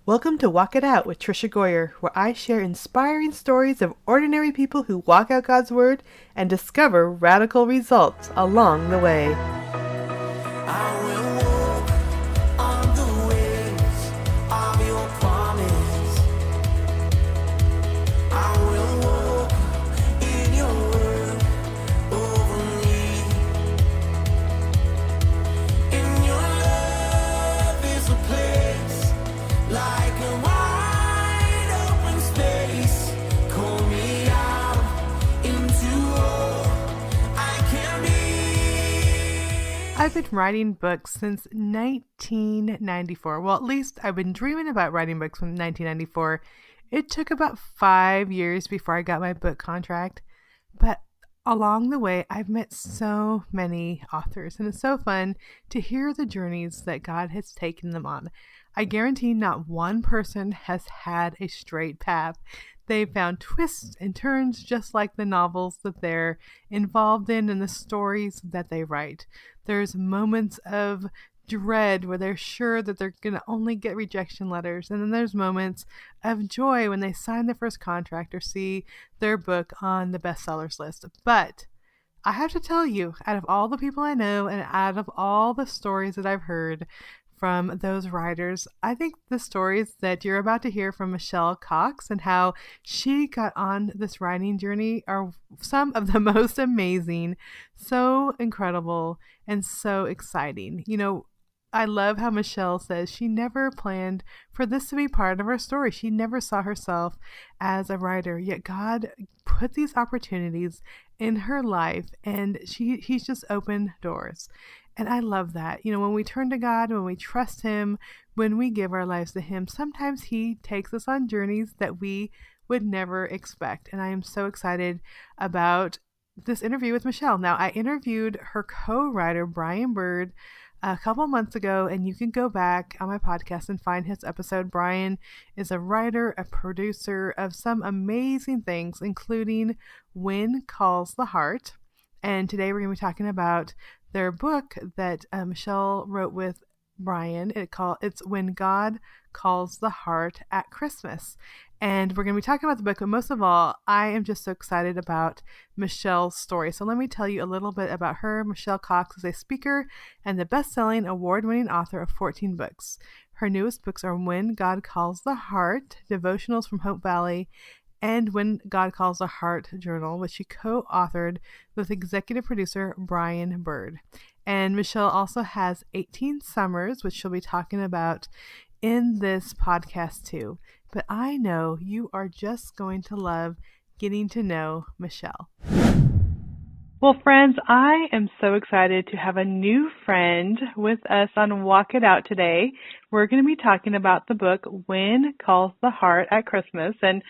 Welcome to Walk It Out with Trisha Goyer, where I share inspiring stories of ordinary people who walk out God's Word and discover radical results along the way. I will walk on the ways of your promise. I will walk in your word over me. In your love is a place like a wide open space. Call me out into all I can be. I've been writing books since 1994. Well, at least I've been dreaming about writing books from 1994. It took about 5 years before I got my book contract, but along the way, I've met so many authors, and it's so fun to hear the journeys that God has taken them on. I guarantee not one person has had a straight path. They've found twists and turns just like the novels that they're involved in and the stories that they write. There's moments of dread where they're sure that they're going to only get rejection letters. And then there's moments of joy when they sign their first contract or see their book on the bestsellers list. But I have to tell you, out of all the people I know and out of all the stories that I've heard from those writers, I think the stories that you're about to hear from Michelle Cox and how she got on this writing journey are some of the most amazing, so incredible, and so exciting. I love how Michelle says she never planned for this to be part of her story. She never saw herself as a writer, yet God put these opportunities in her life and he's just opened doors. And I love that. When we turn to God, when we trust Him, when we give our lives to Him, sometimes He takes us on journeys that we would never expect. And I am so excited about this interview with Michelle. Now, I interviewed her co-writer, Brian Bird, a couple months ago, and you can go back on my podcast and find his episode. Brian is a writer, a producer of some amazing things, including When Calls the Heart. And today we're going to be talking about their book that Michelle wrote with Brian. It's When God Calls the Heart at Christmas. And we're going to be talking about the book, but most of all, I am just so excited about Michelle's story. So let me tell you a little bit about her. Michelle Cox is a speaker and the best-selling, award-winning author of 14 books. Her newest books are When God Calls the Heart, Devotionals from Hope Valley, and When God Calls the Heart Journal, which she co-authored with executive producer Brian Bird. And Michelle also has 18 Summers, which she'll be talking about in this podcast too. But I know you are just going to love getting to know Michelle. Well, friends, I am so excited to have a new friend with us on Walk It Out today. We're going to be talking about the book, When Calls the Heart at Christmas. And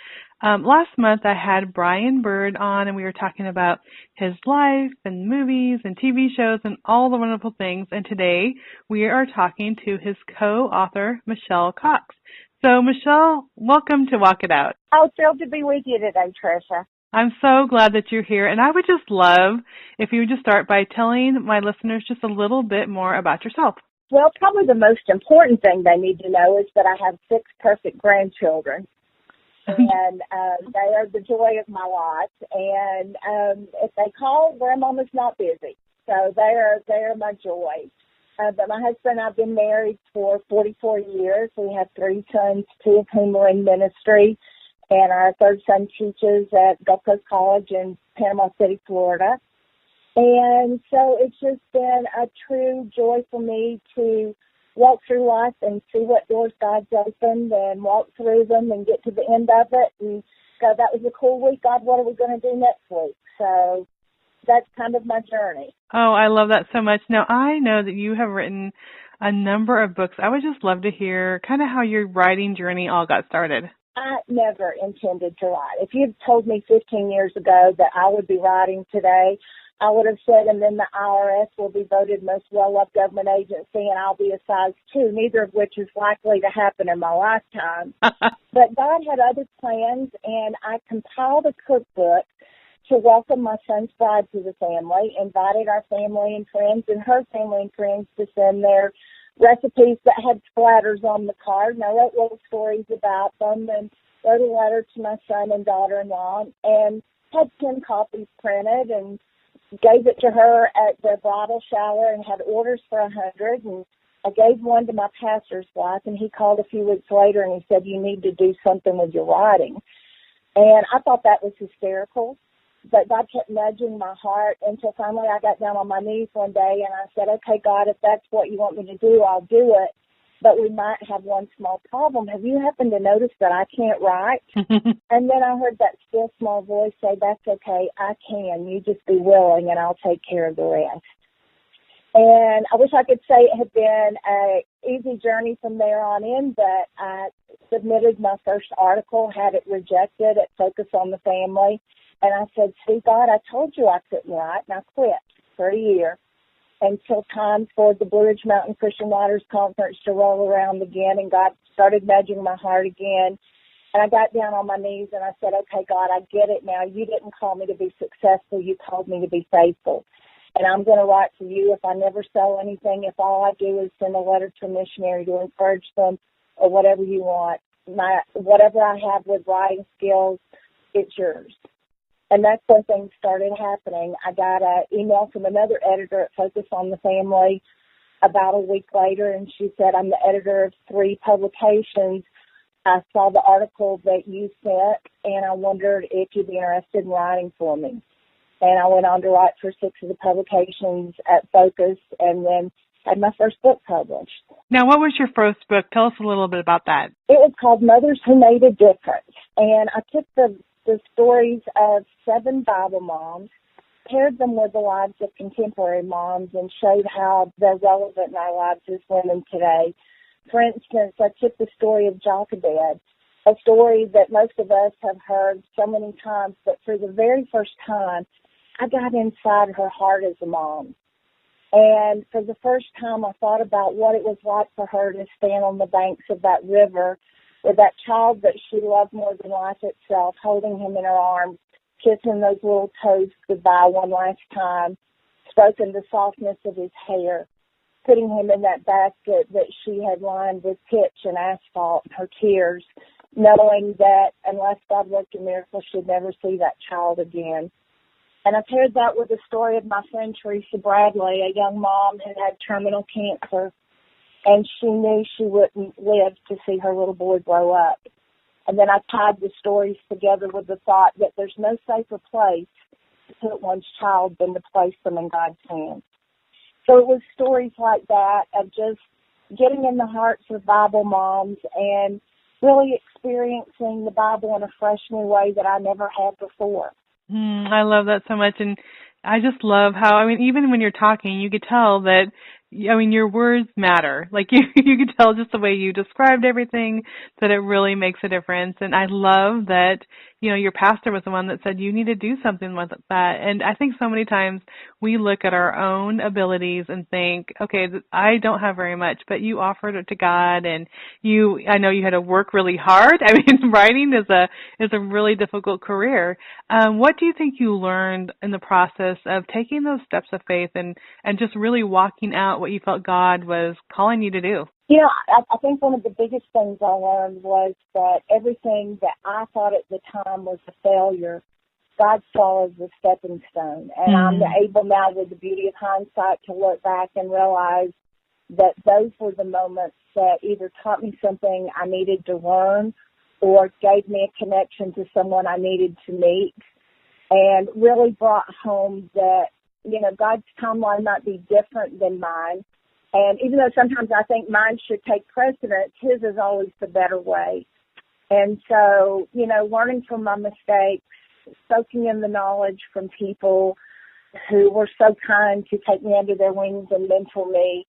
last month I had Brian Bird on, and we were talking about his life and movies and TV shows and all the wonderful things. And today we are talking to his co-author, Michelle Cox. So, Michelle, welcome to Walk It Out. Oh, thrilled to be with you today, Trisha. I'm so glad that you're here, and I would just love if you would just start by telling my listeners just a little bit more about yourself. Well, probably the most important thing they need to know is that I have 6 perfect grandchildren, and they are the joy of my life. And if they call, Grandmama's not busy, so they are my joy. But my husband and I have been married for 44 years. We have 3 sons, 2 of whom are in ministry. And our third son teaches at Gulf Coast College in Panama City, Florida. And so it's just been a true joy for me to walk through life and see what doors God's opened and walk through them and get to the end of it. And go, that was a cool week. God, what are we going to do next week? So that's kind of my journey. Oh, I love that so much. Now, I know that you have written a number of books. I would just love to hear kind of how your writing journey all got started. I never intended to write. If you'd told me 15 years ago that I would be writing today, I would have said, and then the IRS will be voted most well-loved government agency, and I'll be a size 2, neither of which is likely to happen in my lifetime. But God had other plans, and I compiled a cookbook to welcome my son's bride to the family, invited our family and friends and her family and friends to send their recipes that had splatters on the card. And I wrote little stories about them and wrote a letter to my son and daughter-in-law and had 10 copies printed and gave it to her at the bridal shower and had orders for 100. And I gave one to my pastor's wife, and he called a few weeks later and he said, you need to do something with your writing. And I thought that was hysterical. But God kept nudging my heart until finally I got down on my knees one day and I said, okay, God, if that's what you want me to do, I'll do it. But we might have one small problem. Have you happened to notice that I can't write? And then I heard that still small voice say, that's okay, I can. You just be willing and I'll take care of the rest. And I wish I could say it had been an easy journey from there on in, but I submitted my first article, had it rejected at Focus on the Family. And I said, see, God, I told you I couldn't write, and I quit for a year until time for the Blue Ridge Mountain Christian Writers Conference to roll around again, and God started nudging my heart again. And I got down on my knees, and I said, okay, God, I get it now. You didn't call me to be successful. You called me to be faithful. And I'm going to write for you if I never sell anything, if all I do is send a letter to a missionary to encourage them or whatever you want. Whatever I have with writing skills, it's yours. And that's when things started happening. I got an email from another editor at Focus on the Family about a week later, and she said, I'm the editor of 3 publications. I saw the article that you sent, and I wondered if you'd be interested in writing for me. And I went on to write for 6 of the publications at Focus and then had my first book published. Now, what was your first book? Tell us a little bit about that. It was called Mothers Who Made a Difference. And I took the stories of 7 Bible moms, paired them with the lives of contemporary moms, and showed how they're relevant in our lives as women today. For instance, I took the story of Jochebed, a story that most of us have heard so many times, but for the very first time, I got inside her heart as a mom. And for the first time, I thought about what it was like for her to stand on the banks of that river with that child that she loved more than life itself, holding him in her arms, kissing those little toes goodbye one last time, stroking the softness of his hair, putting him in that basket that she had lined with pitch and asphalt and her tears, knowing that unless God worked a miracle, she'd never see that child again. And I paired that with the story of my friend Teresa Bradley, a young mom who had terminal cancer, and she knew she wouldn't live to see her little boy grow up. And then I tied the stories together with the thought that there's no safer place to put one's child than to place them in God's hands. So it was stories like that of just getting in the hearts of Bible moms and really experiencing the Bible in a fresh new way that I never had before. I love that so much, and I just love how, even when you're talking, you could tell that, your words matter. Like, you could tell just the way you described everything that it really makes a difference, and I love that, your pastor was the one that said you need to do something with that, and I think so many times we look at our own abilities and think, okay, I don't have very much, but you offered it to God, and I know you had to work really hard. Writing is a really difficult career. What do you think you learned in the process of taking those steps of faith and just really walking out what you felt God was calling you to do? I think one of the biggest things I learned was that everything that I thought at the time was a failure, God saw as a stepping stone. And I'm able now, with the beauty of hindsight, to look back and realize that those were the moments that either taught me something I needed to learn or gave me a connection to someone I needed to meet, and really brought home that, God's timeline might be different than mine. And even though sometimes I think mine should take precedence, his is always the better way. And so, learning from my mistakes, soaking in the knowledge from people who were so kind to take me under their wings and mentor me,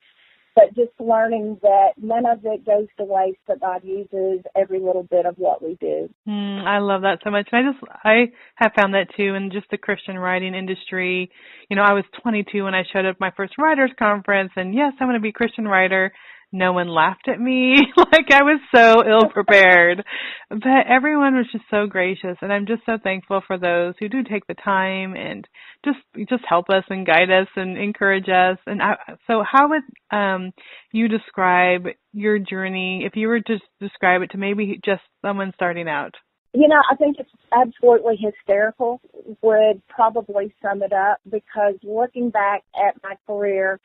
but just learning that none of it goes to waste, but God uses every little bit of what we do. I love that so much. And I have found that too in just the Christian writing industry. I was 22 when I showed up at my first writers conference, and yes, I'm going to be a Christian writer. No one laughed at me. Like I was so ill prepared. But everyone was just so gracious, and I'm just so thankful for those who do take the time and just help us and guide us and encourage us. And so how would you describe your journey if you were to describe it to maybe just someone starting out? I think it's absolutely hysterical would probably sum it up, because looking back at my career,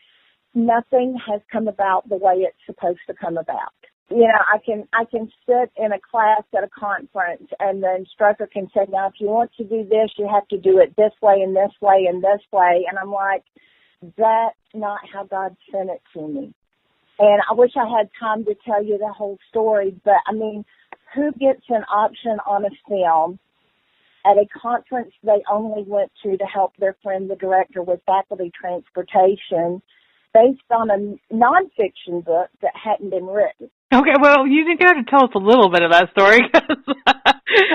nothing has come about the way it's supposed to come about. I can sit in a class at a conference and the instructor can say, now, if you want to do this, you have to do it this way and this way and this way. And I'm like, that's not how God sent it to me. And I wish I had time to tell you the whole story, but I mean, who gets an option on a film at a conference they only went to help their friend, the director, with faculty transportation, based on a nonfiction book that hadn't been written? Okay, well, you didn't have to tell us a little bit of that story, because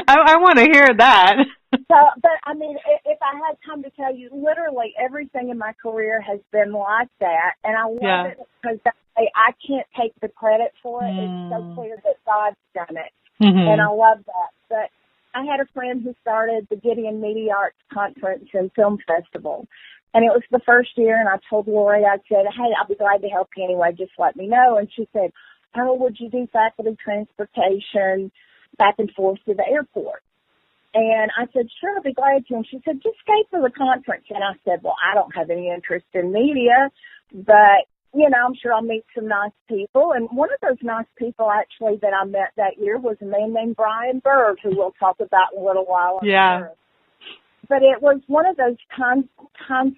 I want to hear that. So, but I mean, if I had time to tell you, literally everything in my career has been like that, and I love it because I can't take the credit for it. It's so clear that God's done it, and I love that. But I had a friend who started the Gideon Media Arts Conference and Film Festival, and it was the first year, and I told Lori, I said, hey, I'll be glad to help you anyway, just let me know. And she said, oh, would you do faculty transportation back and forth to the airport? And I said, sure, I'll be glad to. And she said, just stay for the conference. And I said, well, I don't have any interest in media, but, I'm sure I'll meet some nice people. And one of those nice people, actually, that I met that year was a man named Brian Berg, who we'll talk about in a little while. Yeah. But it was one of those time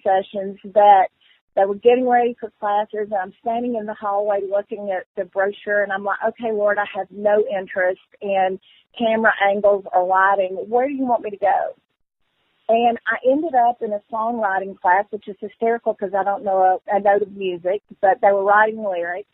sessions that they were getting ready for classes, and I'm standing in the hallway looking at the brochure, and I'm like, okay, Lord, I have no interest in camera angles or lighting. Where do you want me to go? And I ended up in a songwriting class, which is hysterical because I don't know a note of music, but they were writing lyrics.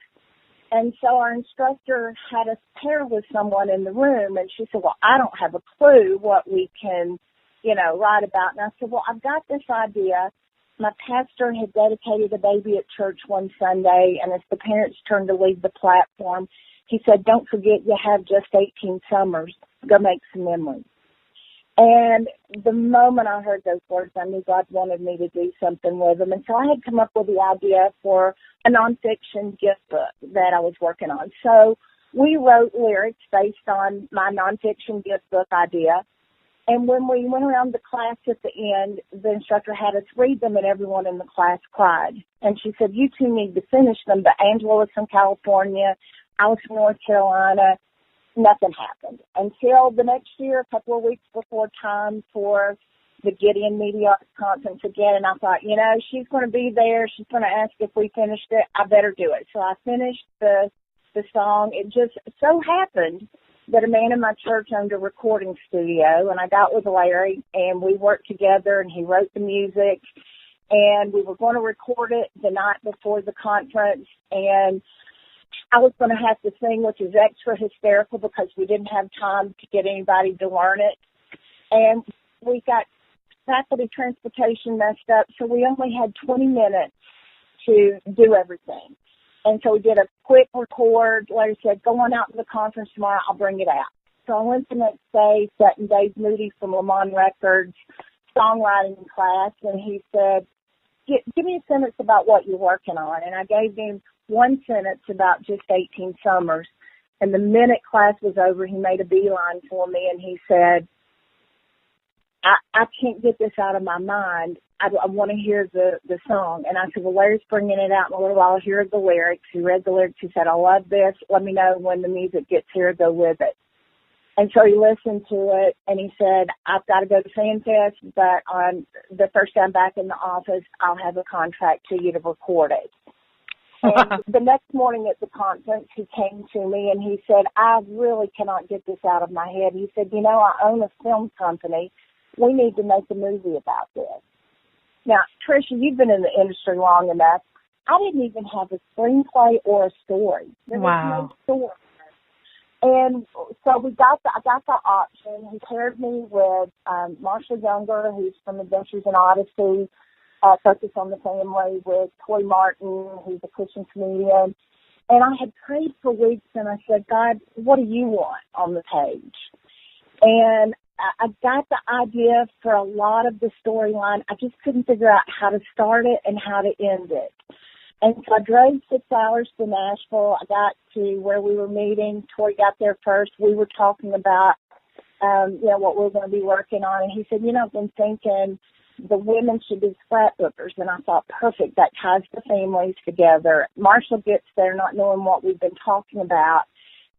And so our instructor had us pair with someone in the room, and she said, well, I don't have a clue what we can, write about. And I said, well, I've got this idea. My pastor had dedicated a baby at church one Sunday, and as the parents turned to leave the platform, he said, don't forget you have just 18 summers. Go make some memories. And the moment I heard those words, I knew God wanted me to do something with them. And so I had come up with the idea for a nonfiction gift book that I was working on. So we wrote lyrics based on my nonfiction gift book idea. And when we went around the class at the end, the instructor had us read them, and everyone in the class cried. And she said, you two need to finish them. But Angela was from California. I was from North Carolina. Nothing happened until the next year, a couple of weeks before time for the Gideon Media Arts Conference again. And I thought, she's going to be there. She's going to ask if we finished it. I better do it. So I finished the song. It just so happened that a man in my church owned a recording studio, and I got with Larry, and we worked together, and he wrote the music, and we were going to record it the night before the conference, and I was going to have to sing, which is extra hysterical because we didn't have time to get anybody to learn it, and we got faculty transportation messed up, so we only had 20 minutes to do everything. And so we did a quick record. Larry said, go on out to the conference tomorrow. I'll bring it out. So I went the next day, sat in Dave Moody from Lamont Records songwriting class, and he said, give me a sentence about what you're working on. And I gave him one sentence about just 18 summers. And the minute class was over, he made a beeline for me, and he said, I can't get this out of my mind. I want to hear the song. And I said, well, Larry's bringing it out in a little while. Here are the lyrics. He read the lyrics. He said, I love this. Let me know when the music gets here. Go with it. And so he listened to it, and he said, I've got to go to FanFest, but on the first time back in the office, I'll have a contract to you to record it. And the next morning at the conference, he came to me, and he said, I really cannot get this out of my head. He said, I own a film company. We need to make a movie about this. Now, Tricia, you've been in the industry long enough. I didn't even have a screenplay or a story. There was no story. And so I got the option. He paired me with Marshall Younger, who's from Adventures in Odyssey, Focus on the Family, with Toy Martin, who's a Christian comedian. And I had prayed for weeks, and I said, God, what do you want on the page? And I got the idea for a lot of the storyline. I just couldn't figure out how to start it and how to end it. And so I drove 6 hours to Nashville. I got to where we were meeting. Tori got there first. We were talking about, what we were going to be working on. And he said, I've been thinking the women should be scrapbookers. And I thought, perfect, that ties the families together. Marshall gets there not knowing what we've been talking about.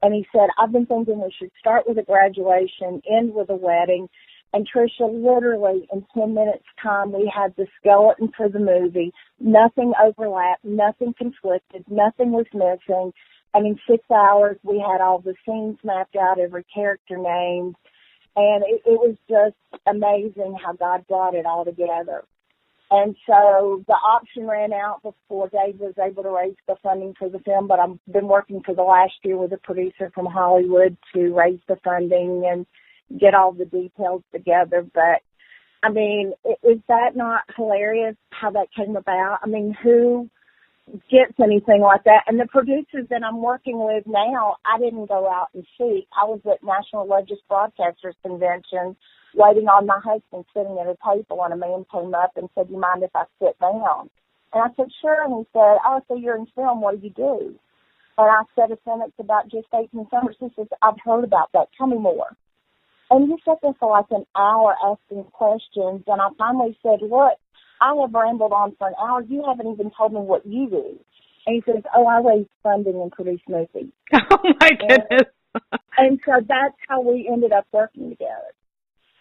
And he said, I've been thinking we should start with a graduation, end with a wedding. And Tricia, literally in 10 minutes time, we had the skeleton for the movie. Nothing overlapped, nothing conflicted, nothing was missing. And in 6 hours, we had all the scenes mapped out, every character named. And it was just amazing how God brought it all together. And so the option ran out before Dave was able to raise the funding for the film, but I've been working for the last year with a producer from Hollywood to raise the funding and get all the details together. But, I mean, is that not hilarious how that came about? I mean, who gets anything like that? And the producers that I'm working with now, I didn't go out and seek. I was at National Religious Broadcasters Convention waiting on my husband sitting at a table, and a man came up and said, "Do you mind if I sit down?" And I said, "Sure." And he said, "Oh, so you're in film. What do you do?" And I said a sentence about Gestating Summers. He says, "I've heard about that. Tell me more." And he sat there for like an hour asking questions, and I finally said, "Look, I have rambled on for an hour. You haven't even told me what you do." And he says, "Oh, I raise funding and produce movies." Oh, my goodness. And so that's how we ended up working together.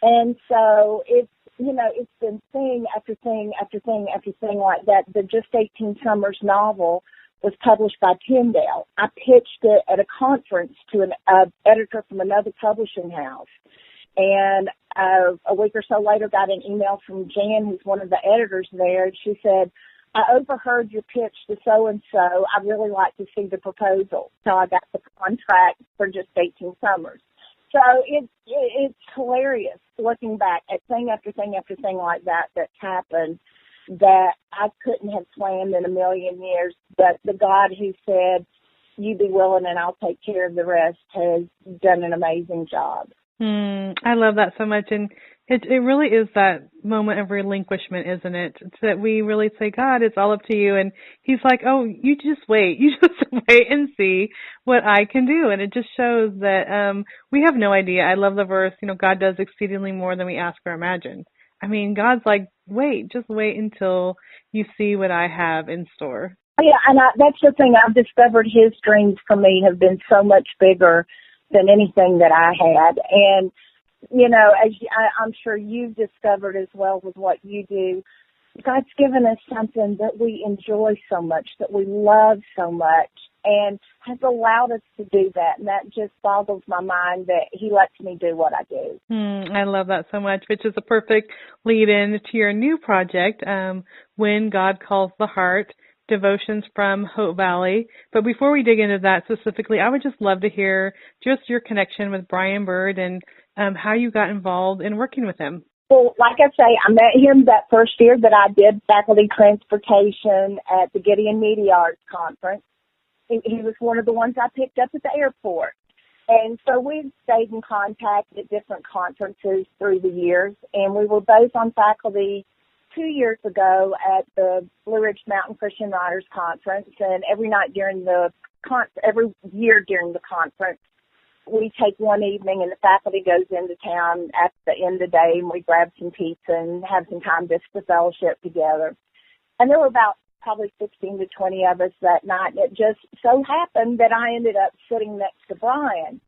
And so it's been thing after thing after thing after thing like that. The Just 18 Summers novel was published by Tyndale. I pitched it at a conference to an editor from another publishing house. And a week or so later got an email from Jan, who's one of the editors there. And she said, "I overheard your pitch to so-and-so. I'd really like to see the proposal." So I got the contract for Just 18 Summers. So it's hilarious looking back at thing after thing after thing like that that's happened that I couldn't have planned in a million years. But the God who said, "You be willing and I'll take care of the rest," has done an amazing job. I love that so much. And it really is that moment of relinquishment, isn't it? It's that we really say, "God, it's all up to you." And he's like, "Oh, you just wait. You just wait and see what I can do." And it just shows that we have no idea. I love the verse, God does exceedingly more than we ask or imagine. I mean, God's like, just wait until you see what I have in store. Yeah, and that's the thing. I've discovered his dreams for me have been so much bigger than anything that I had. And, as I'm sure you've discovered as well with what you do, God's given us something that we enjoy so much, that we love so much, and has allowed us to do that. And that just boggles my mind that he lets me do what I do. I love that so much, which is a perfect lead-in to your new project, When God Calls the Heart, Devotions from Hope Valley. But before we dig into that specifically, I would just love to hear just your connection with Brian Bird and how you got involved in working with him. Well, like I say, I met him that first year that I did faculty transportation at the Gideon Media Arts Conference. He was one of the ones I picked up at the airport. And so we've stayed in contact at different conferences through the years, and we were both on faculty 2 years ago at the Blue Ridge Mountain Christian Writers Conference. And every year during the conference, we take one evening and the faculty goes into town at the end of the day, and we grab some pizza and have some time just to fellowship together. And there were about probably 16 to 20 of us that night. And it just so happened that I ended up sitting next to Brian.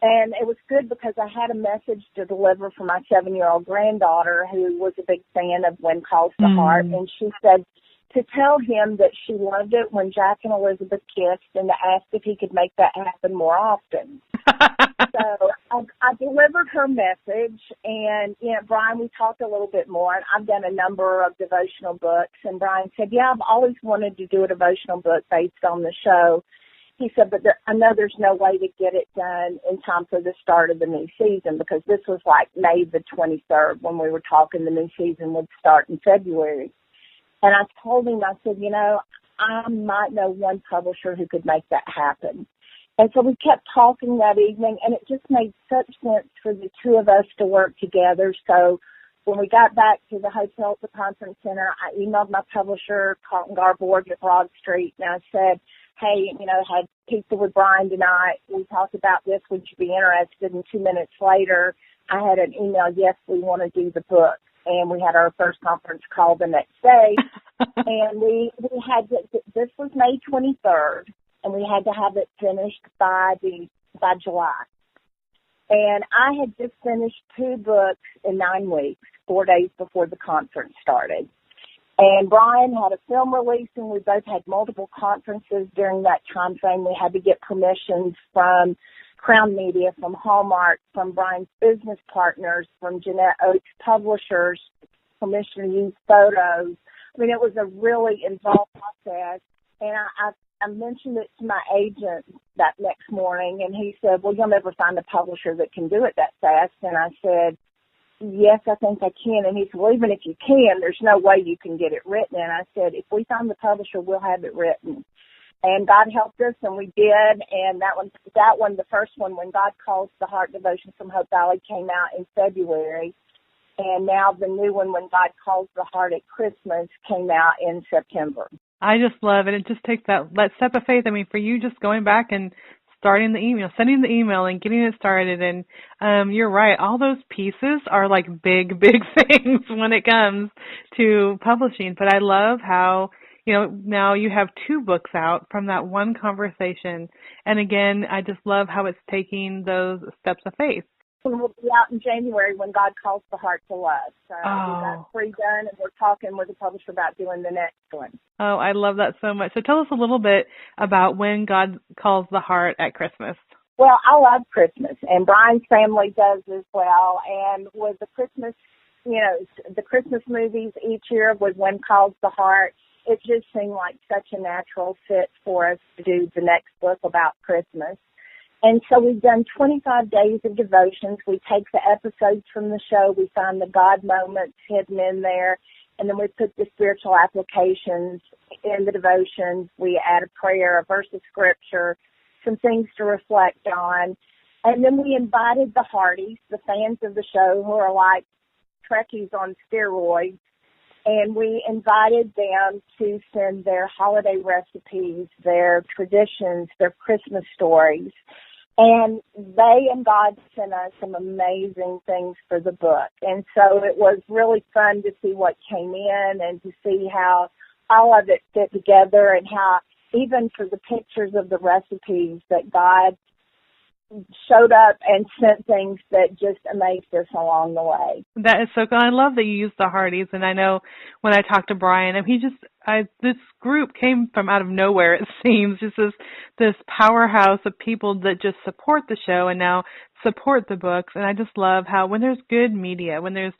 And it was good because I had a message to deliver for my 7-year-old granddaughter who was a big fan of When Calls the Heart. And she said to tell him that she loved it when Jack and Elizabeth kissed and to ask if he could make that happen more often. So I delivered her message, and, Brian, we talked a little bit more. I've done a number of devotional books, and Brian said, "Yeah, I've always wanted to do a devotional book based on the show." He said, "But I know there's no way to get it done in time for the start of the new season," because this was like May the 23rd when we were talking the new season would start in February. And I told him, I said, I might know one publisher who could make that happen. And so we kept talking that evening, and it just made such sense for the two of us to work together. So when we got back to the hotel at the conference center, I emailed my publisher, Carlton Garborg at Broad Street, and I said, hey, had pizza with Brian tonight. We talked about this. Would you be interested? And 2 minutes later, I had an email, yes, we want to do the book. And we had our first conference call the next day. And we had this was May 23rd, and we had to have it finished by July. And I had just finished 2 books in 9 weeks, 4 days before the conference started. And Brian had a film release, and we both had multiple conferences during that time frame. We had to get permissions from Crown Media, from Hallmark, from Brian's business partners, from Jeanette Oates Publishers, permission to use photos. I mean, it was a really involved process. And I mentioned it to my agent that next morning, and he said, well, you'll never find a publisher that can do it that fast. And I said, yes, I think I can. And he said, well, even if you can, there's no way you can get it written. And I said, if we find the publisher, we'll have it written. And God helped us, and we did. And that one, the first one, When God Calls the Heart, Devotion from Hope Valley, came out in February. And now the new one, When God Calls the Heart at Christmas, came out in September. I just love it. It just takes that step of faith. I mean, for you, just going back and starting the email, sending the email and getting it started. And you're right. All those pieces are like big, big things when it comes to publishing. But I love how, now you have 2 books out from that one conversation. And again, I just love how it's taking those steps of faith. And we'll be out in January, When God Calls the Heart to Love. So we got 3 done, and we're talking with the publisher about doing the next one. Oh, I love that so much. So tell us a little bit about When God Calls the Heart at Christmas. Well, I love Christmas, and Brian's family does as well. And with the Christmas, the Christmas movies each year with When Calls the Heart, it just seemed like such a natural fit for us to do the next book about Christmas. And so we've done 25 days of devotions. We take the episodes from the show. We find the God moments hidden in there. And then we put the spiritual applications in the devotions. We add a prayer, a verse of scripture, some things to reflect on. And then we invited the Hardys, the fans of the show, who are like Trekkies on steroids. And we invited them to send their holiday recipes, their traditions, their Christmas stories. And they and God sent us some amazing things for the book. And so it was really fun to see what came in and to see how all of it fit together, and how even for the pictures of the recipes that God showed up and sent things that just amazed us along the way. That is so cool. I love that you use the Hardys, and I know when I talked to Brian, this group came from out of nowhere, it seems, just this powerhouse of people that just support the show and now support the books. And I just love how when there's good media, when there's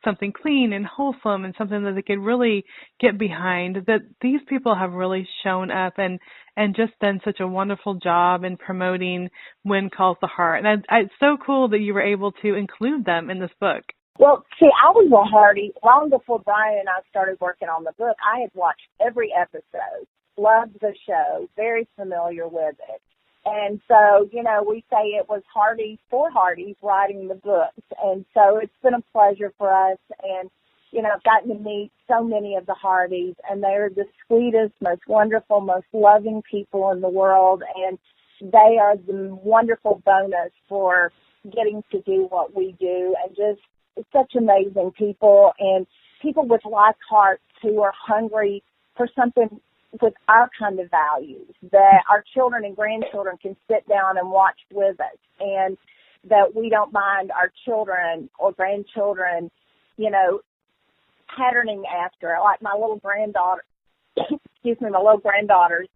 something clean and wholesome and something that they could really get behind, that these people have really shown up and just done such a wonderful job in promoting When Calls the Heart. And it's so cool that you were able to include them in this book. Well, see, I was a Hardy. Long before Brian and I started working on the book, I had watched every episode, loved the show, very familiar with it. And so, we say it was Hardy for Hardys writing the books. And so it's been a pleasure for us. And, I've gotten to meet so many of the Hardys, and they're the sweetest, most wonderful, most loving people in the world. And they are the wonderful bonus for getting to do what we do, and just such amazing people, and people with like hearts who are hungry for something with our kind of values, that our children and grandchildren can sit down and watch with us, and that we don't mind our children or grandchildren, patterning after. Like my little granddaughter, my little granddaughters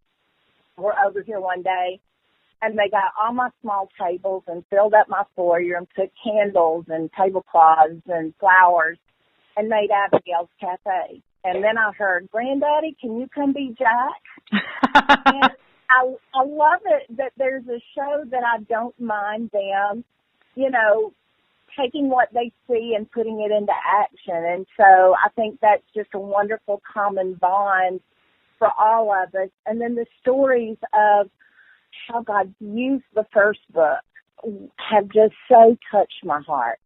were over here one day, and they got all my small tables and filled up my foyer and put candles and tablecloths and flowers and made Abigail's Cafe. And then I heard, Granddaddy, can you come be Jack? And I love it that there's a show that I don't mind them, taking what they see and putting it into action. And so I think that's just a wonderful common bond for all of us. And then the stories of how God used the first book have just so touched my heart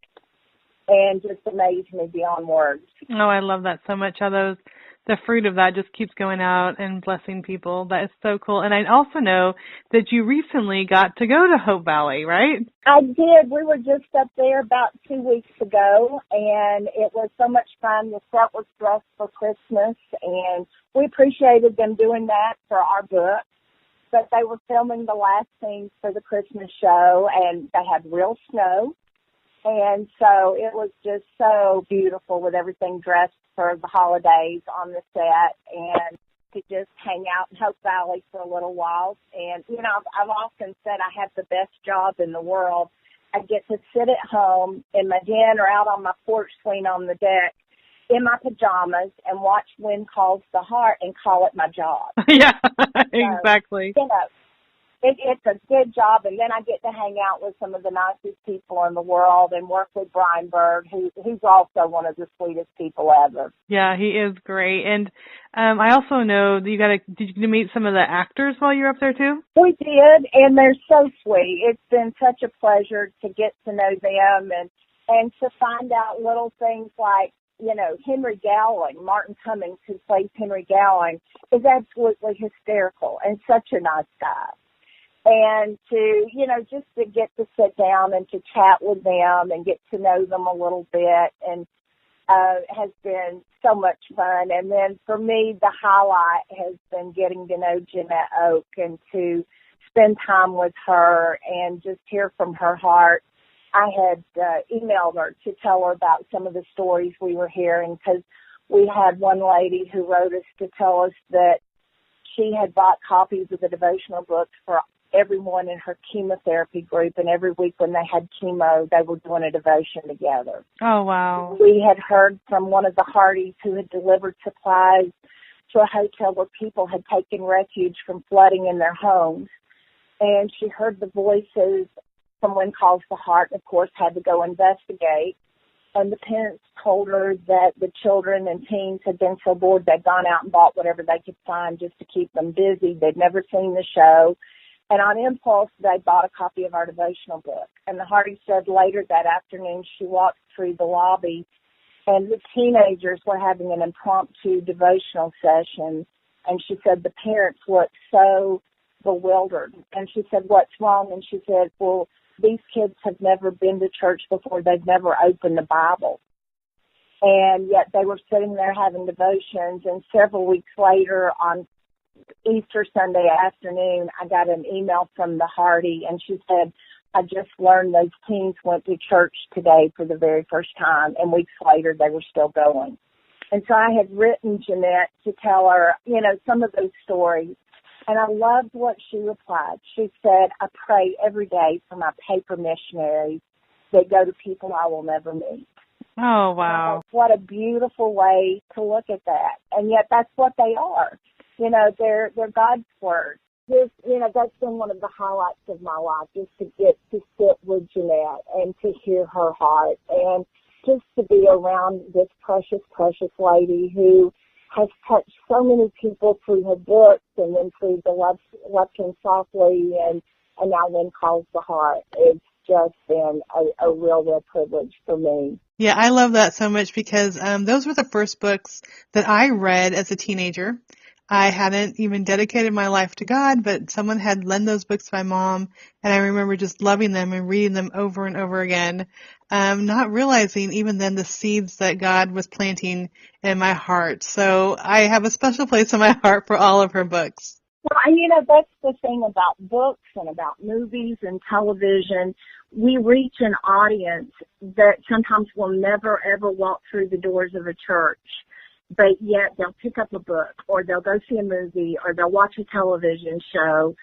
and just amazed me beyond words. Oh, I love that so much. How the fruit of that just keeps going out and blessing people. That is so cool. And I also know that you recently got to go to Hope Valley, right? I did. We were just up there about 2 weeks ago, and it was so much fun. The set was dressed for Christmas, and we appreciated them doing that for our book. But they were filming the last scenes for the Christmas show, and they had real snow. And so it was just so beautiful with everything dressed for the holidays on the set, and to just hang out in Hope Valley for a little while. And, you know, I've often said I have the best job in the world. I get to sit at home in my den or out on my porch swing on the deck in my pajamas and watch Wind Calls the Heart and call it my job. Yeah, So, exactly. you know, it's a good job, and then I get to hang out with some of the nicest people in the world and work with Brian Bird, who's also one of the sweetest people ever. Yeah, he is great. And I also know that did you meet some of the actors while you were up there too? We did, and they're so sweet. It's been such a pleasure to get to know them and to find out little things like, you know, Henry Gowling, Martin Cummings, who plays Henry Gowling, is absolutely hysterical and such a nice guy. And to, you know, just to get to sit down and to chat with them and get to know them a little bit and has been so much fun. And then for me, the highlight has been getting to know Jeanette Oak and to spend time with her and just hear from her heart. I had emailed her to tell her about some of the stories we were hearing, because we had one lady who wrote us to tell us that she had bought copies of the devotional books for everyone in her chemotherapy group, and every week when they had chemo, they were doing a devotion together. Oh, wow. We had heard from one of the Hardys who had delivered supplies to a hotel where people had taken refuge from flooding in their homes. And she heard the voices from When Calls the Heart, and of course had to go investigate. And the parents told her that the children and teens had been so bored they'd gone out and bought whatever they could find just to keep them busy. They'd never seen the show. And on impulse, they bought a copy of our devotional book. And the Hardy said later that afternoon she walked through the lobby, and the teenagers were having an impromptu devotional session. And she said the parents looked so bewildered. And she said, "What's wrong?" And she said, "Well, these kids have never been to church before. They've never opened the Bible." And yet they were sitting there having devotions. And several weeks later, on Easter Sunday afternoon, I got an email from the Hardy, and she said, "I just learned those teens went to church today for the very first time," and weeks later they were still going. And so I had written Jeanette to tell her, you know, some of those stories, and I loved what she replied. She said, "I pray every day for my paper missionaries that go to people I will never meet." Oh, wow. What a beautiful way to look at that. And yet that's what they are. You know, they're God's word. Just, you know, that's been one of the highlights of my life, just to get to sit with Jeanette and to hear her heart, and just to be around this precious, precious lady who has touched so many people through her books, and then through the Love Him Softly, and now When Calls the Heart. It's just been a real privilege for me. Yeah, I love that so much, because those were the first books that I read as a teenager. I hadn't even dedicated my life to God, but someone had lent those books to my mom, and I remember just loving them and reading them over and over again, not realizing even then the seeds that God was planting in my heart. So I have a special place in my heart for all of her books. Well, and you know, that's the thing about books and about movies and television. We reach an audience that sometimes will never, ever walk through the doors of a church, but yet they'll pick up a book, or they'll go see a movie, or they'll watch a television show.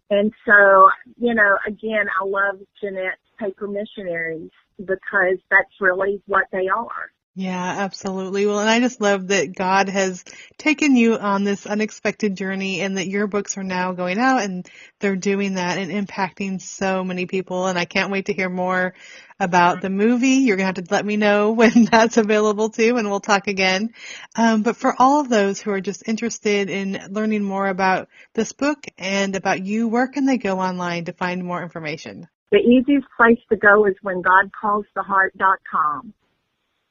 And so, you know, again, I love Jeanette's paper missionaries, because that's really what they are. Yeah, absolutely. Well, and I just love that God has taken you on this unexpected journey and that your books are now going out and they're doing that and impacting so many people. And I can't wait to hear more about the movie. You're going to have to let me know when that's available too, and we'll talk again. But for all of those who are just interested in learning more about this book and about you, where can they go online to find more information? The easiest place to go is whengodcallstheheart.com.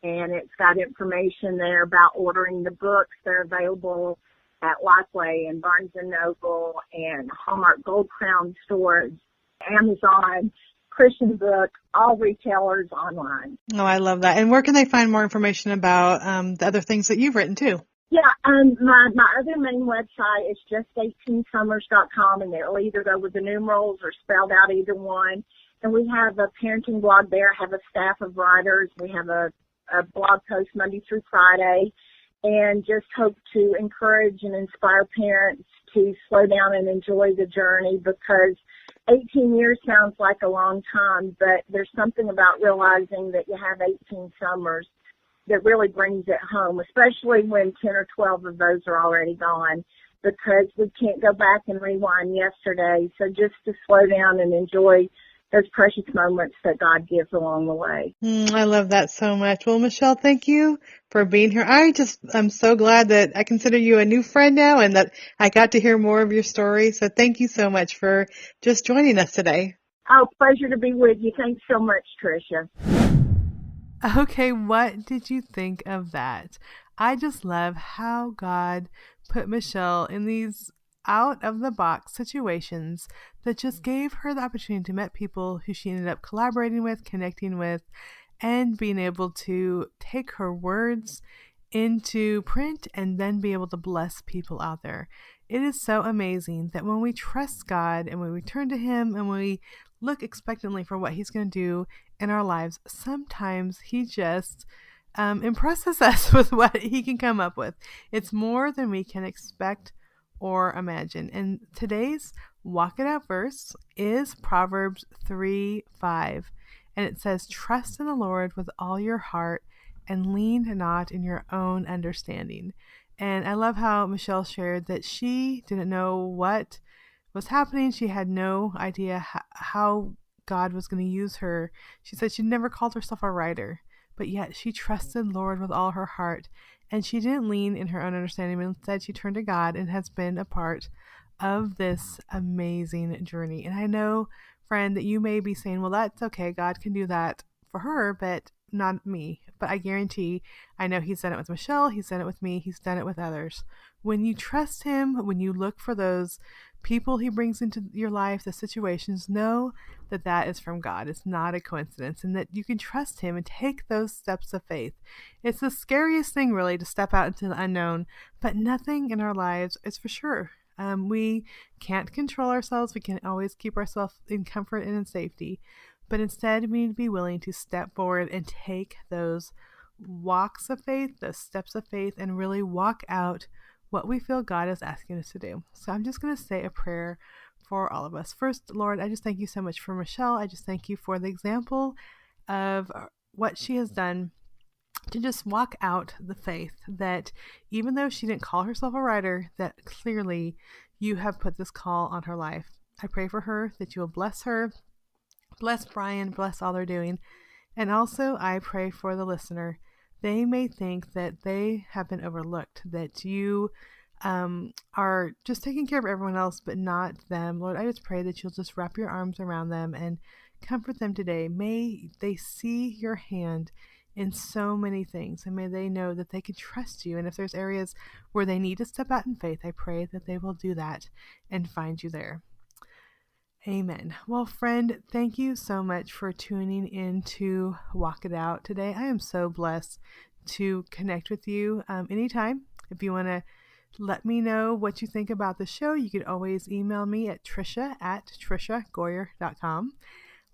And it's got information there about ordering the books. They're available at Lifeway and Barnes & Noble and Hallmark Gold Crown stores, Amazon, Christian Book, all retailers online. Oh, I love that. And where can they find more information about the other things that you've written too? Yeah, my other main website is just18summers.com, and it'll either go with the numerals or spelled out either one. And we have a parenting blog there, have a staff of writers. We have a blog post Monday through Friday, and just hope to encourage and inspire parents to slow down and enjoy the journey, because 18 years sounds like a long time, but there's something about realizing that you have 18 summers that really brings it home, especially when 10 or 12 of those are already gone, because we can't go back and rewind yesterday. So just to slow down and enjoy those precious moments that God gives along the way. I love that so much. Well, Michelle, thank you for being here. I'm so glad that I consider you a new friend now and that I got to hear more of your story. So thank you so much for just joining us today. Oh, pleasure to be with you. Thanks so much, Tricia. Okay, what did you think of that? I just love how God put Michelle in these out of the box situations that just gave her the opportunity to meet people who she ended up collaborating with, connecting with, and being able to take her words into print and then be able to bless people out there. It is so amazing that when we trust God and when we turn to Him and we look expectantly for what He's going to do in our lives, sometimes He just impresses us with what He can come up with. It's more than we can expect or imagine. And today's Walk It Out verse is Proverbs 3:5. And it says, "Trust in the Lord with all your heart and lean not in your own understanding." And I love how Michelle shared that she didn't know what was happening. She had no idea how God was going to use her. She said she never called herself a writer, but yet she trusted Lord with all her heart. And she didn't lean in her own understanding, but instead she turned to God and has been a part of this amazing journey. And I know, friend, that you may be saying, well, that's okay. God can do that for her, but not me. But I guarantee, I know He's done it with Michelle. He's done it with me. He's done it with others. When you trust Him, when you look for those people He brings into your life, the situations, know that that is from God. It's not a coincidence, and that you can trust Him and take those steps of faith. It's the scariest thing, really, to step out into the unknown, but nothing in our lives is for sure. We can't control ourselves. We can't always keep ourselves in comfort and in safety, but instead we need to be willing to step forward and take those walks of faith, those steps of faith, and really walk out what we feel God is asking us to do. So I'm just going to say a prayer for all of us. First, Lord, I just thank you so much for Michelle. I just thank you for the example of what she has done to just walk out the faith, that even though she didn't call herself a writer, that clearly you have put this call on her life. I pray for her that you will bless her, bless Brian, bless all they're doing. And also I pray for the listener. They may think that they have been overlooked, that you are just taking care of everyone else, but not them. Lord, I just pray that you'll just wrap your arms around them and comfort them today. May they see your hand in so many things, and may they know that they can trust you. And if there's areas where they need to step out in faith, I pray that they will do that and find you there. Amen. Well, friend, thank you so much for tuning in to Walk It Out today. I am so blessed to connect with you anytime. If you want to let me know what you think about the show, you could always email me at Tricia@TriciaGoyer.com.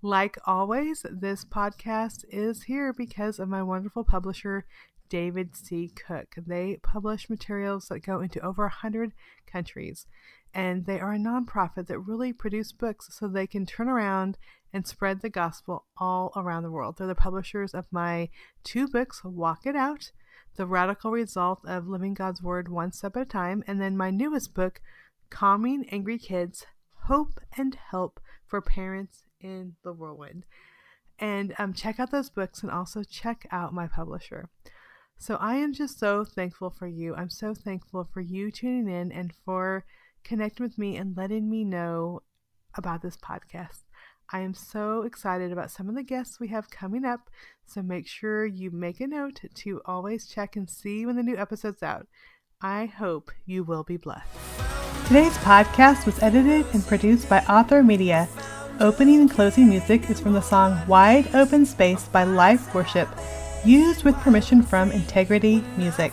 Like always, this podcast is here because of my wonderful publisher, David C. Cook. They publish materials that go into over 100 countries. and they are a nonprofit that really produce books so they can turn around and spread the gospel all around the world. They're the publishers of my 2 books, Walk It Out, The Radical Result of Living God's Word One Step at a Time, and then my newest book, Calming Angry Kids, Hope and Help for Parents in the Whirlwind. And check out those books and also check out my publisher. So I am just so thankful for you. I'm so thankful for you tuning in and for connecting with me and letting me know about this podcast. I am so excited about some of the guests we have coming up. So make sure you make a note to always check and see when the new episode's out. I hope you will be blessed. Today's podcast was edited and produced by Author Media. Opening and closing music is from the song Wide Open Space by Life Worship, used with permission from Integrity Music.